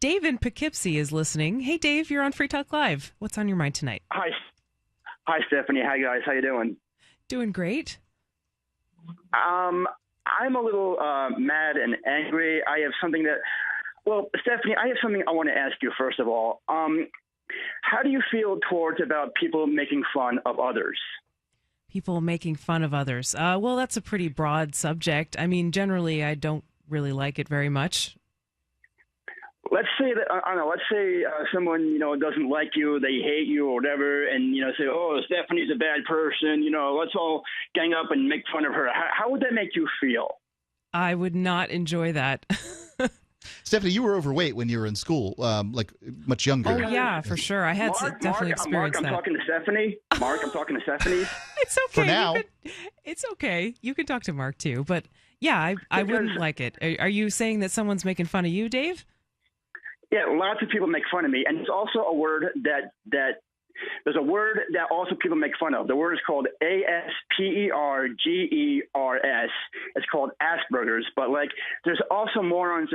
Dave in Poughkeepsie is listening. Hey, Dave, you're on Free Talk Live. What's on your mind tonight? Hi, Stephanie. Hi, guys. How you doing? Doing great. I'm a little mad and angry. I have something Stephanie, I have something I want to ask you first of all. How do you feel towards about people making fun of others? People making fun of others. Well, that's a pretty broad subject. I mean, generally, I don't really like it very much. Let's say that I don't know. Let's say someone doesn't like you, they hate you or whatever, and say, "Oh, Stephanie's a bad person." Let's all gang up and make fun of her. How would that make you feel? I would not enjoy that. Stephanie, you were overweight when you were in school, like much younger. Oh yeah, for sure. I had definitely experienced that. I'm talking to Stephanie. Mark, I'm talking to Stephanie. It's okay. For now. It's okay. You can talk to Mark too, but yeah, I wouldn't like it. Are you saying that someone's making fun of you, Dave? Yeah, lots of people make fun of me, and there's also a word that there's a word that also people make fun of. The word is called Aspergers. It's called Asperger's, but there's also morons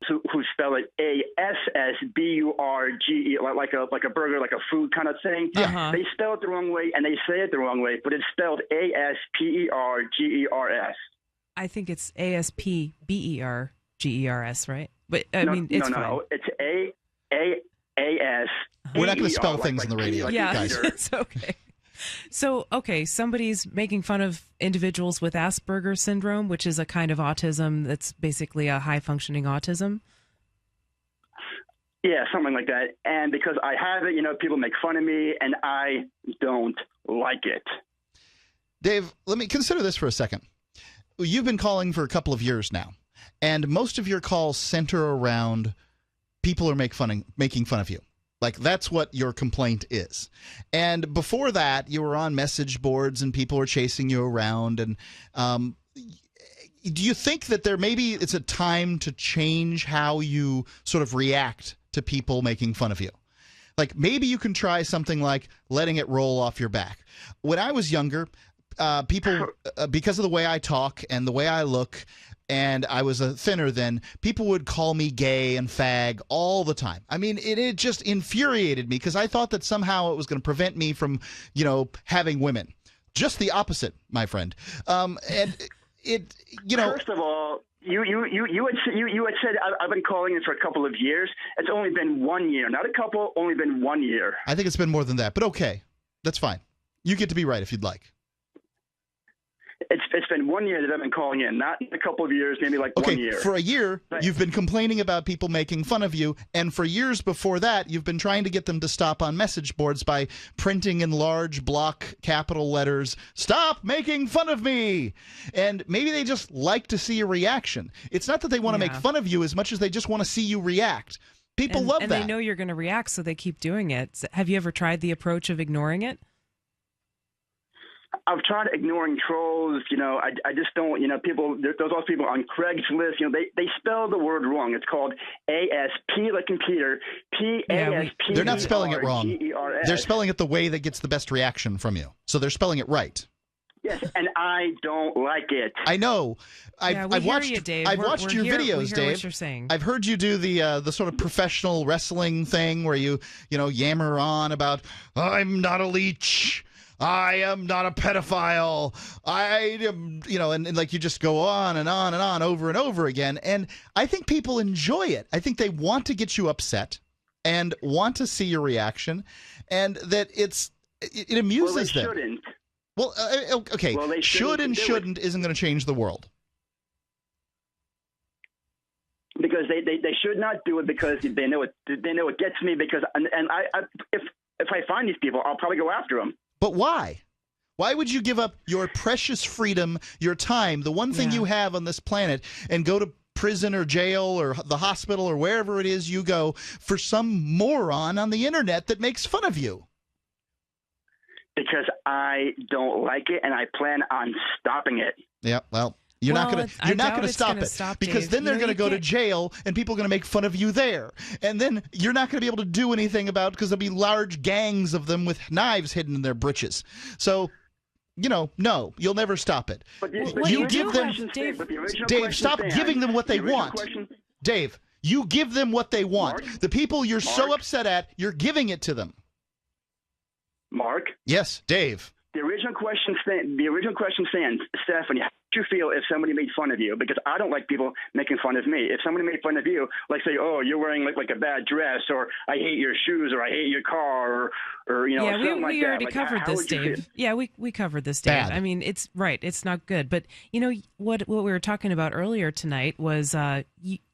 who spell it Assburge, like a burger, like a food kind of thing. Uh-huh. They spell it the wrong way and they say it the wrong way, but it's spelled Aspergers. I think it's Aspergers, right? But I mean, it's fine. No. It's AAS. We're not going to spell things on the radio, guys. It's okay. So, somebody's making fun of individuals with Asperger's syndrome, which is a kind of autism that's basically a high-functioning autism. Yeah, something like that. And because I have it, people make fun of me, and I don't like it. Dave, let me consider this for a second. You've been calling for a couple of years now, and most of your calls center around people are making fun of you. Like, that's what your complaint is. And before that, you were on message boards and people were chasing you around. And do you think that maybe it's a time to change how you sort of react to people making fun of you? Like, maybe you can try something like letting it roll off your back. When I was younger, people, because of the way I talk and the way I look, and I was thinner then, people would call me gay and fag all the time. I mean, it just infuriated me because I thought that somehow it was going to prevent me from, having women. Just the opposite, my friend. And it. First of all, you had said I've been calling it for a couple of years. It's only been 1 year, not a couple. Only been 1 year. I think it's been more than that, but okay, that's fine. You get to be right if you'd like. It's been 1 year that I've been calling in, not a couple of years, maybe 1 year. For a year, you've been complaining about people making fun of you, and for years before that, you've been trying to get them to stop on message boards by printing in large block capital letters, "Stop making fun of me!" And maybe they just like to see a reaction. It's not that they want to make fun of you as much as they just want to see you react. People love that. And they know you're going to react, so they keep doing it. Have you ever tried the approach of ignoring it? I've tried ignoring trolls. I just don't. People. There's also people on Craigslist. They spell the word wrong. It's called ASP like computer. PASP. They're not spelling it wrong. They're spelling it the way that gets the best reaction from you. So they're spelling it right. Yes, and I don't like it. I know. I've watched your videos, we hear Dave. What you're saying. I've heard you do the sort of professional wrestling thing where you yammer on about I'm not a leech. I am not a pedophile. I am, and like you just go on and on and on over and over again. And I think people enjoy it. I think they want to get you upset and want to see your reaction, and that it amuses them. Shouldn't. Well, okay. Well, they should and shouldn't isn't going to change the world. Because they should not do it because they know it gets me because if I find these people, I'll probably go after them. But why? Why would you give up your precious freedom, your time, the one thing you have on this planet, and go to prison or jail or the hospital or wherever it is you go for some moron on the internet that makes fun of you? Because I don't like it, and I plan on stopping it. Yeah, well, you're not going to stop it because then they're going to go to jail and people are going to make fun of you there. And then you're not going to be able to do anything about it because there'll be large gangs of them with knives hidden in their britches. So, no, you'll never stop it. But you give them, Dave, stop giving them what they want. Dave, You give them what they want. Mark? The people you're so Mark? upset at, you're giving it to them. Mark, Yes, Dave. the original question stands, Stephanie. How would you feel if somebody made fun of you? Because I don't like people making fun of me. If somebody made fun of you, like say, "Oh, you're wearing like a bad dress," or "I hate your shoes," or "I hate your car," or yeah, something like we that. already Like, covered how this, would you feel? Dave. Yeah, we covered this, Dave. Bad. I mean, it's right. It's not good. But you know what we were talking about earlier tonight was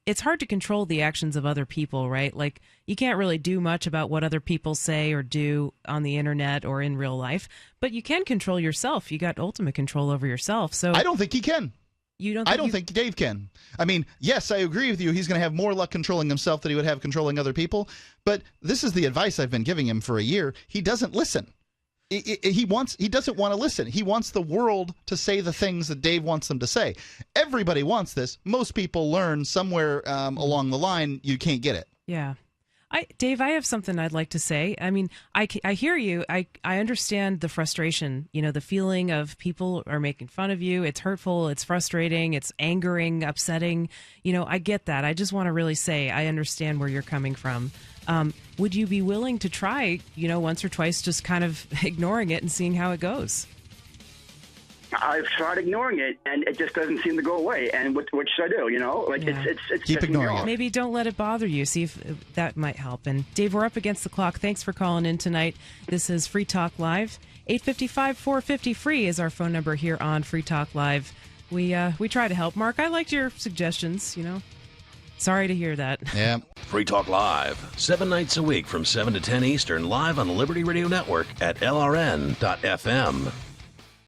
it's hard to control the actions of other people, right? Like you can't really do much about what other people say or do on the internet or in real life, but you can control yourself. You got ultimate control over yourself. So I don't think he can. you don't. I don't think Dave can. I mean, yes, I agree with you. He's going to have more luck controlling himself than he would have controlling other people. But this is the advice I've been giving him for a year. He doesn't listen. He doesn't want to listen. He wants the world to say the things that Dave wants them to say. Everybody wants this. Most people learn somewhere along the line you can't get it. Yeah. Dave, I have something I'd like to say. I mean, I hear you. I understand the frustration, the feeling of people are making fun of you. It's hurtful. It's frustrating. It's angering, upsetting. I get that. I just want to really say I understand where you're coming from. Would you be willing to try, once or twice, just kind of ignoring it and seeing how it goes? I've tried ignoring it, and it just doesn't seem to go away. And what should I do? Yeah. It's Keep pissing me ignoring off. it. Maybe don't let it bother you. See if that might help. And Dave, we're up against the clock. Thanks for calling in tonight. This is Free Talk Live. 855-450-FREE is our phone number here on Free Talk Live. We try to help. Mark, I liked your suggestions. Sorry to hear that. Yeah. Free Talk Live, 7 nights a week from 7 to 10 Eastern, live on the Liberty Radio Network at LRN.FM.